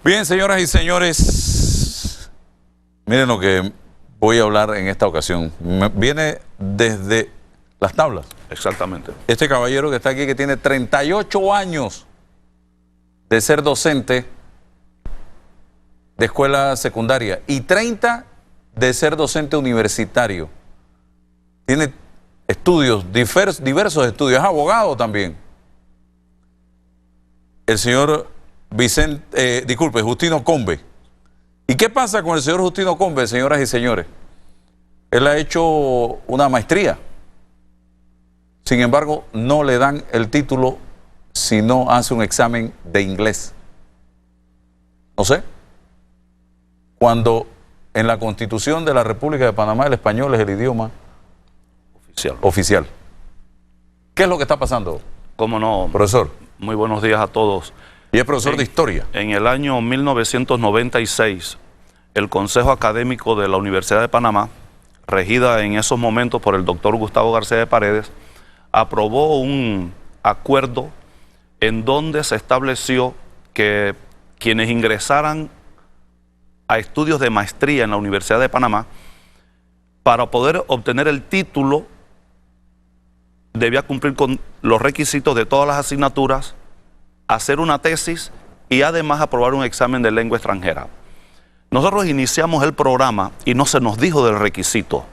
Bien, señoras y señores, miren lo que voy a hablar en esta ocasión. Viene desde las tablas. Exactamente. Este caballero que está aquí, que tiene 38 años de ser docente de escuela secundaria y 30 de ser docente universitario. Tiene estudios, diversos estudios, es abogado también. El señor Justino Combe. ¿Y qué pasa con el señor Justino Combe, señoras y señores? Él ha hecho una maestría. Sin embargo, no le dan el título si no hace un examen de inglés. No sé. Cuando en la Constitución de la República de Panamá el español es el idioma oficial. ¿Qué es lo que está pasando? ¿Cómo no? Profesor. Muy buenos días a todos. Y es profesor de historia. En el año 1996, el Consejo Académico de la Universidad de Panamá, regida en esos momentos por el doctor Gustavo García de Paredes, aprobó un acuerdo en donde se estableció que quienes ingresaran a estudios de maestría en la Universidad de Panamá, para poder obtener el título, debía cumplir con los requisitos de todas las asignaturas, hacer una tesis y además aprobar un examen de lengua extranjera. Nosotros iniciamos el programa y no se nos dijo del requisito,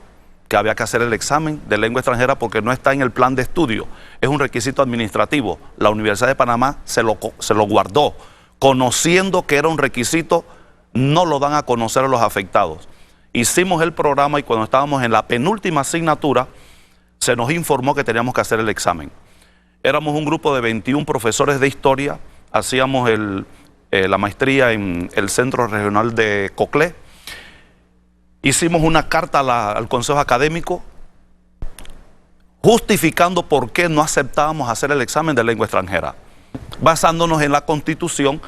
que había que hacer el examen de lengua extranjera porque no está en el plan de estudio, es un requisito administrativo. La Universidad de Panamá se lo guardó, conociendo que era un requisito, no lo dan a conocer a los afectados. Hicimos el programa y cuando estábamos en la penúltima asignatura, se nos informó que teníamos que hacer el examen. Éramos un grupo de 21 profesores de historia, hacíamos la maestría en el Centro Regional de Coclé. Hicimos una carta al Consejo Académico justificando por qué no aceptábamos hacer el examen de lengua extranjera, basándonos en la Constitución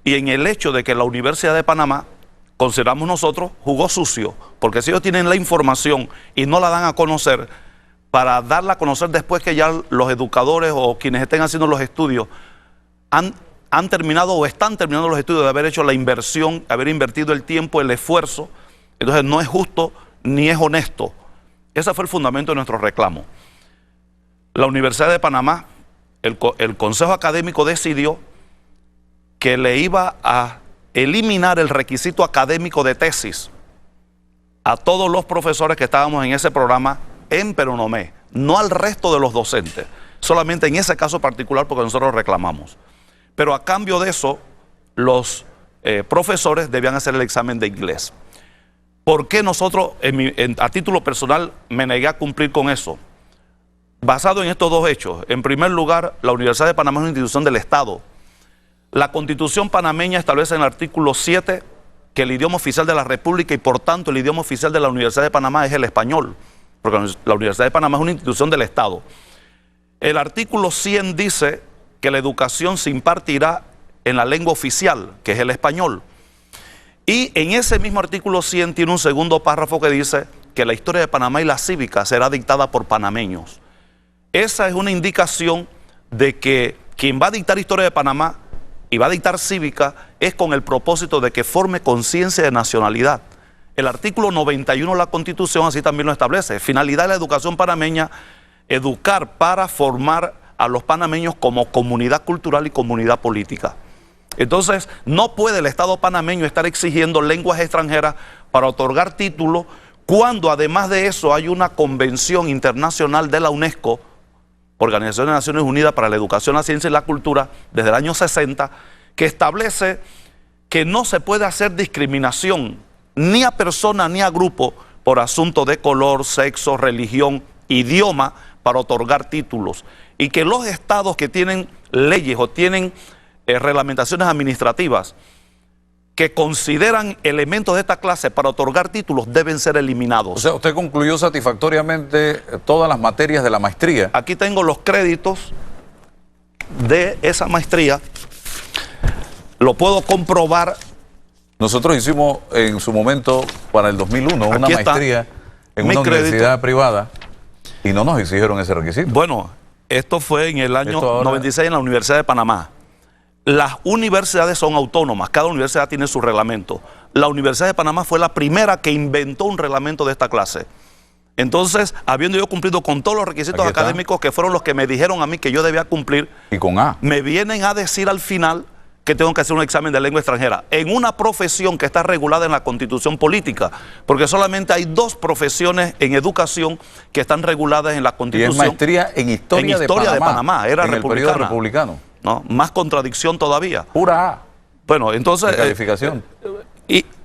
y en el hecho de que la Universidad de Panamá, consideramos nosotros, jugó sucio, porque si ellos tienen la información y no la dan a conocer, para darla a conocer después que ya los educadores o quienes estén haciendo los estudios han terminado o están terminando los estudios de haber hecho la inversión, haber invertido el tiempo, el esfuerzo, entonces no es justo ni es honesto. Ese fue el fundamento de nuestro reclamo. La Universidad de Panamá, el Consejo Académico decidió que le iba a eliminar el requisito académico de tesis a todos los profesores que estábamos en ese programa en Peronomé, no al resto de los docentes, solamente en ese caso particular porque nosotros reclamamos. Pero a cambio de eso, los profesores debían hacer el examen de inglés. ¿Por qué nosotros, a título personal, me negué a cumplir con eso? Basado en estos dos hechos. En primer lugar, la Universidad de Panamá es una institución del Estado. La Constitución panameña establece en el artículo 7 que el idioma oficial de la República y por tanto el idioma oficial de la Universidad de Panamá es el español, porque la Universidad de Panamá es una institución del Estado. El artículo 100 dice que la educación se impartirá en la lengua oficial, que es el español. Y en ese mismo artículo 100 tiene un segundo párrafo que dice que la historia de Panamá y la cívica será dictada por panameños. Esa es una indicación de que quien va a dictar historia de Panamá y va a dictar cívica es con el propósito de que forme conciencia de nacionalidad. El artículo 91 de la Constitución así también lo establece. Finalidad de la educación panameña, educar para formar a los panameños como comunidad cultural y comunidad política. Entonces, no puede el Estado panameño estar exigiendo lenguas extranjeras para otorgar títulos cuando además de eso hay una convención internacional de la UNESCO, Organización de Naciones Unidas para la Educación, la Ciencia y la Cultura, desde el año 60, que establece que no se puede hacer discriminación ni a persona ni a grupo por asunto de color, sexo, religión, idioma para otorgar títulos. Y que los estados que tienen leyes o tienen reglamentaciones administrativas que consideran elementos de esta clase para otorgar títulos deben ser eliminados. O sea, usted concluyó satisfactoriamente todas las materias de la maestría. Aquí tengo los créditos de esa maestría. Lo puedo comprobar. Nosotros hicimos en su momento, para el 2001, una maestría en una universidad privada y no nos exigieron ese requisito. Bueno, esto fue en el año 96 en la Universidad de Panamá. las universidades son autónomas, cada universidad tiene su reglamento. La Universidad de Panamá fue la primera que inventó un reglamento de esta clase. Entonces, habiendo yo cumplido con todos los requisitos académicos que fueron los que me dijeron a mí que yo debía cumplir, y con A, me vienen a decir al final que tengo que hacer un examen de lengua extranjera en una profesión que está regulada en la Constitución política, porque solamente hay 2 profesiones en educación que están reguladas en la y Constitución. es maestría en historia, de Panamá, era en el periodo republicano. ¿No? Más contradicción todavía. Pura A. Bueno, entonces... De calificación.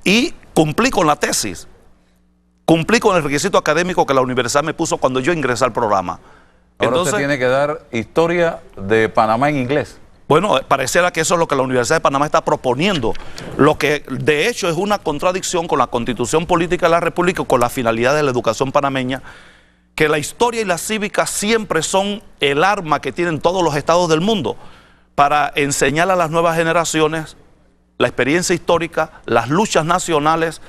Y cumplí con la tesis. Cumplí con el requisito académico que la universidad me puso cuando yo ingresé al programa. Ahora entonces, usted tiene que dar historia de Panamá en inglés. Bueno, pareciera que eso es lo que la Universidad de Panamá está proponiendo, lo que de hecho es una contradicción con la Constitución Política de la República y con la finalidad de la educación panameña, que la historia y la cívica siempre son el arma que tienen todos los estados del mundo para enseñar a las nuevas generaciones la experiencia histórica, las luchas nacionales,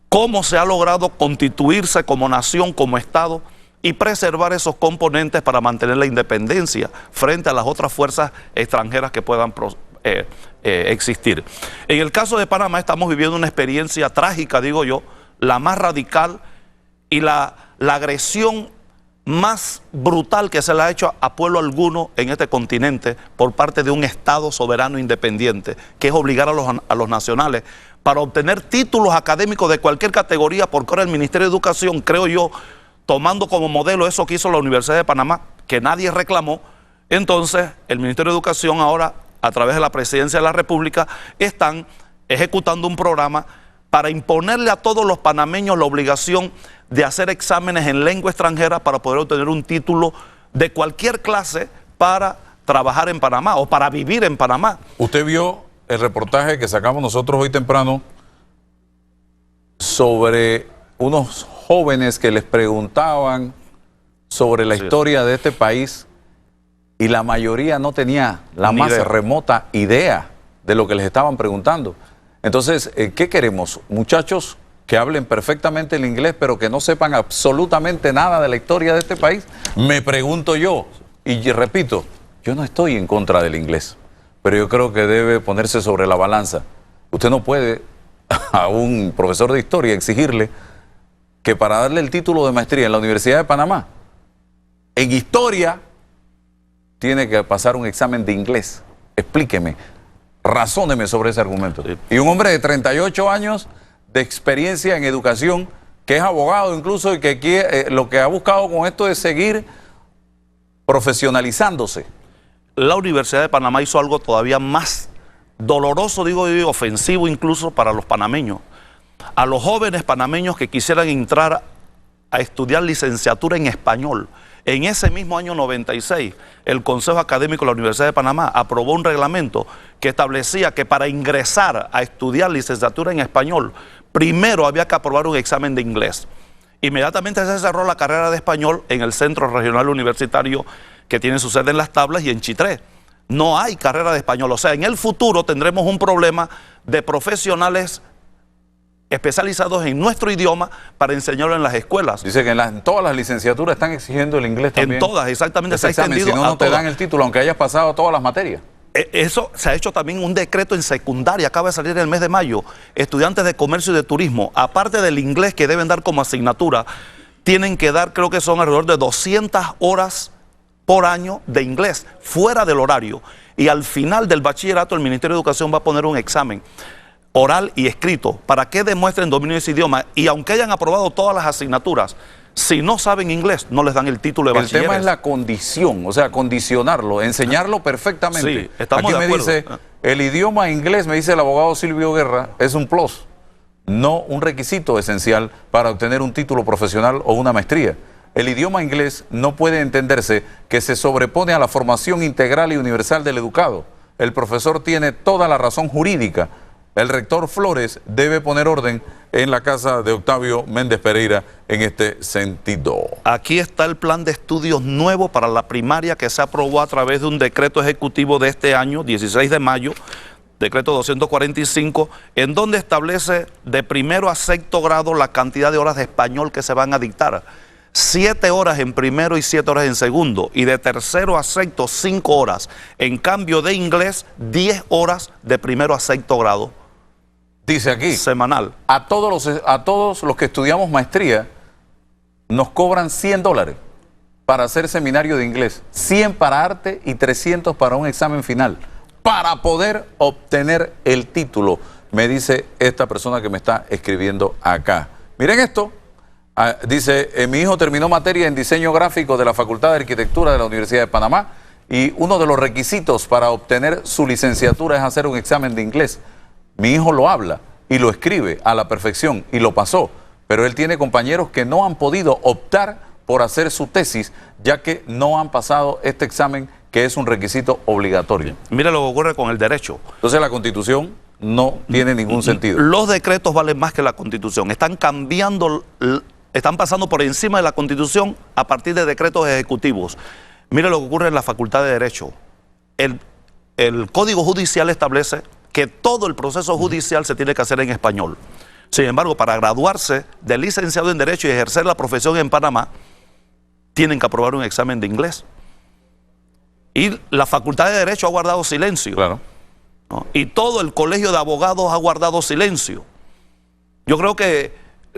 cómo se ha logrado constituirse como nación, como estado, y preservar esos componentes para mantener la independencia frente a las otras fuerzas extranjeras que puedan existir. En el caso de Panamá estamos viviendo una experiencia trágica, digo yo, la más radical y la agresión más brutal que se le ha hecho a pueblo alguno en este continente por parte de un Estado soberano independiente, que es obligar a los nacionales para obtener títulos académicos de cualquier categoría, porque ahora el Ministerio de Educación, creo yo, tomando como modelo eso que hizo la Universidad de Panamá, que nadie reclamó, entonces el Ministerio de Educación ahora, a través de la Presidencia de la República, están ejecutando un programa para imponerle a todos los panameños la obligación de hacer exámenes en lengua extranjera para poder obtener un título de cualquier clase para trabajar en Panamá o para vivir en Panamá. Usted vio el reportaje que sacamos nosotros hoy temprano sobre unos jóvenes que les preguntaban sobre la historia de este país y la mayoría no tenía la más remota idea de lo que les estaban preguntando. Entonces, ¿qué queremos? Muchachos que hablen perfectamente el inglés, pero que no sepan absolutamente nada de la historia de este país. Me pregunto yo, y repito, yo no estoy en contra del inglés, pero yo creo que debe ponerse sobre la balanza. Usted no puede a un profesor de historia exigirle que para darle el título de maestría en la Universidad de Panamá, en historia, tiene que pasar un examen de inglés. Explíqueme, razóneme sobre ese argumento. Sí. Y un hombre de 38 años de experiencia en educación, que es abogado incluso y que lo que ha buscado con esto es seguir profesionalizándose. La Universidad de Panamá hizo algo todavía más doloroso, digo yo, ofensivo incluso para los panameños. A los jóvenes panameños que quisieran entrar a estudiar licenciatura en español. En ese mismo año 96, el Consejo Académico de la Universidad de Panamá aprobó un reglamento que establecía que para ingresar a estudiar licenciatura en español, primero había que aprobar un examen de inglés. Inmediatamente se cerró la carrera de español en el Centro Regional Universitario que tiene su sede en Las Tablas y en Chitré. No hay carrera de español, o sea, en el futuro tendremos un problema de profesionales especializados en nuestro idioma para enseñarlo en las escuelas. Dice que en todas las licenciaturas están exigiendo el inglés también. En todas, exactamente, se ha extendido. Si no, no te dan el título, aunque hayas pasado todas las materias. Eso se ha hecho también un decreto en secundaria, acaba de salir en el mes de mayo. Estudiantes de comercio y de turismo, aparte del inglés que deben dar como asignatura, tienen que dar, creo que son alrededor de 200 horas por año de inglés, fuera del horario. Y al final del bachillerato, el Ministerio de Educación va a poner un examen oral y escrito, para que demuestren dominio de ese idioma, y aunque hayan aprobado todas las asignaturas, si no saben inglés, no les dan el título de bachiller. El tema es la condición, o sea, condicionarlo, enseñarlo perfectamente. Sí, estamos Aquí de acuerdo. Me dice, el idioma inglés, me dice el abogado Silvio Guerra, es un plus, no un requisito esencial para obtener un título profesional o una maestría. El idioma inglés no puede entenderse que se sobrepone a la formación integral y universal del educado. El profesor tiene toda la razón jurídica. El rector Flores debe poner orden en la casa de Octavio Méndez Pereira en este sentido. Aquí está el plan de estudios nuevo para la primaria que se aprobó a través de un decreto ejecutivo de este año, 16 de mayo, decreto 245, en donde establece de primero a sexto grado la cantidad de horas de español que se van a dictar. 7 horas en primero y 7 horas en segundo, y de tercero a sexto 5 horas. En cambio de inglés, 10 horas de primero a sexto grado. Dice aquí, semanal. A todos los que estudiamos maestría, nos cobran $100 para hacer seminario de inglés, 100 para arte y 300 para un examen final, para poder obtener el título, me dice esta persona que me está escribiendo acá. Miren esto, dice, mi hijo terminó materia en diseño gráfico de la Facultad de Arquitectura de la Universidad de Panamá y uno de los requisitos para obtener su licenciatura es hacer un examen de inglés. Mi hijo lo habla y lo escribe a la perfección y lo pasó, pero él tiene compañeros que no han podido optar por hacer su tesis, ya que no han pasado este examen que es un requisito obligatorio. Mira lo que ocurre con el derecho. Entonces la Constitución no tiene ningún sentido. Los decretos valen más que la Constitución. Están cambiando, están pasando por encima de la Constitución a partir de decretos ejecutivos. Mira lo que ocurre en la Facultad de Derecho. El Código Judicial establece que todo el proceso judicial se tiene que hacer en español. Sin embargo, para graduarse de licenciado en Derecho y ejercer la profesión en Panamá, tienen que aprobar un examen de inglés. Y la Facultad de Derecho ha guardado silencio. Claro. ¿No? Y todo el Colegio de Abogados ha guardado silencio. Yo creo que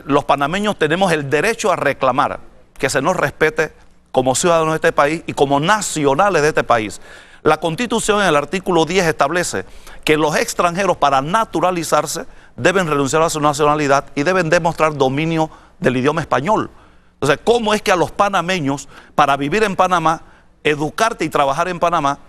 los panameños tenemos el derecho a reclamar que se nos respete como ciudadanos de este país y como nacionales de este país. La Constitución en el artículo 10 establece que los extranjeros para naturalizarse deben renunciar a su nacionalidad y deben demostrar dominio del idioma español. Entonces, ¿cómo es que a los panameños, para vivir en Panamá, educarte y trabajar en Panamá,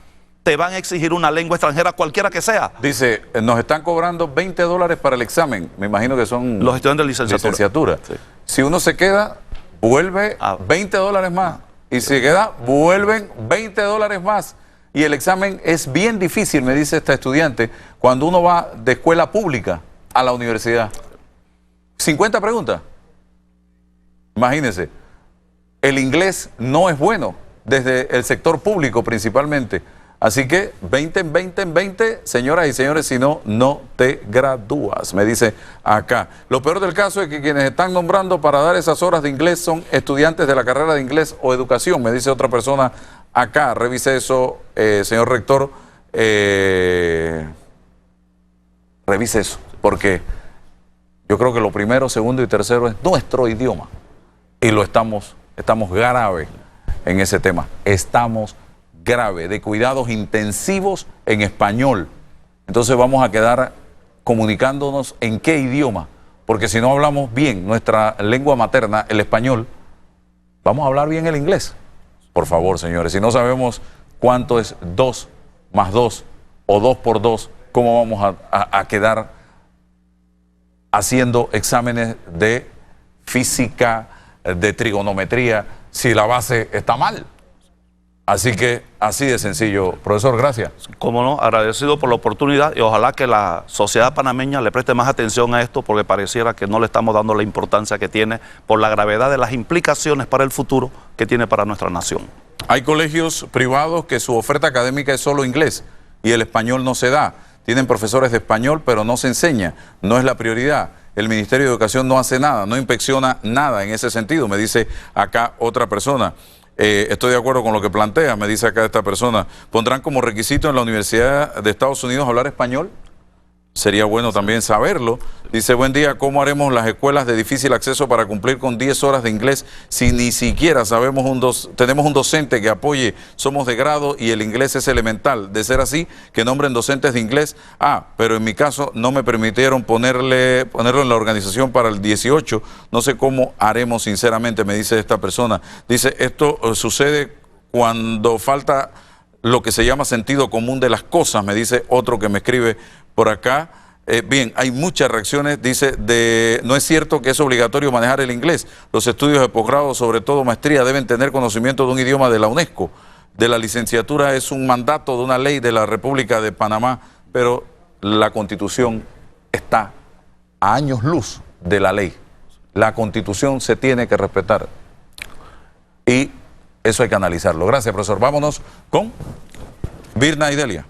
te van a exigir una lengua extranjera cualquiera que sea? Dice, nos están cobrando $20 para el examen. Me imagino que son los estudiantes de licenciatura. Sí. Si uno se queda, vuelve $20 más. Y si queda, vuelven $20 más. Y el examen es bien difícil, me dice esta estudiante, cuando uno va de escuela pública a la universidad. 50 preguntas. Imagínense, el inglés no es bueno, desde el sector público principalmente. Así que 20 en 20 en 20, señoras y señores, si no, no te gradúas, me dice acá. Lo peor del caso es que quienes están nombrando para dar esas horas de inglés son estudiantes de la carrera de inglés o educación, me dice otra persona acá. Revise eso, señor rector, revise eso, porque yo creo que lo primero, segundo y tercero es nuestro idioma. Y lo estamos grave en ese tema. Estamos grave, de cuidados intensivos en español. Entonces vamos a quedar comunicándonos en qué idioma, porque si no hablamos bien nuestra lengua materna, el español, vamos a hablar bien el inglés. Por favor, señores, si no sabemos cuánto es 2 más 2 o 2 por 2, ¿cómo vamos a quedar haciendo exámenes de física, de trigonometría, si la base está mal? Así que, así de sencillo. Profesor, gracias. Cómo no, agradecido por la oportunidad y ojalá que la sociedad panameña le preste más atención a esto, porque pareciera que no le estamos dando la importancia que tiene por la gravedad de las implicaciones para el futuro que tiene para nuestra nación. Hay colegios privados que su oferta académica es solo inglés y el español no se da. Tienen profesores de español, pero no se enseña, no es la prioridad. El Ministerio de Educación no hace nada, no inspecciona nada en ese sentido, me dice acá otra persona. Estoy de acuerdo con lo que plantea, me dice acá esta persona. ¿Pondrán como requisito en la Universidad de Estados Unidos hablar español? Sería bueno también saberlo. Dice, buen día, ¿cómo haremos las escuelas de difícil acceso para cumplir con 10 horas de inglés si ni siquiera tenemos un docente que apoye? Somos de grado y el inglés es elemental. De ser así, que nombren docentes de inglés. Pero en mi caso no me permitieron ponerlo en la organización para el 18. No sé cómo haremos sinceramente, me dice esta persona. Dice, esto sucede cuando falta lo que se llama sentido común de las cosas, me dice otro que me escribe por acá. Bien, hay muchas reacciones, dice, no es cierto que es obligatorio manejar el inglés. Los estudios de posgrado, sobre todo maestría, deben tener conocimiento de un idioma de la UNESCO. De la licenciatura es un mandato de una ley de la República de Panamá, pero la Constitución está a años luz de la ley. La Constitución se tiene que respetar y eso hay que analizarlo. Gracias, profesor. Vámonos con Virna y Delia.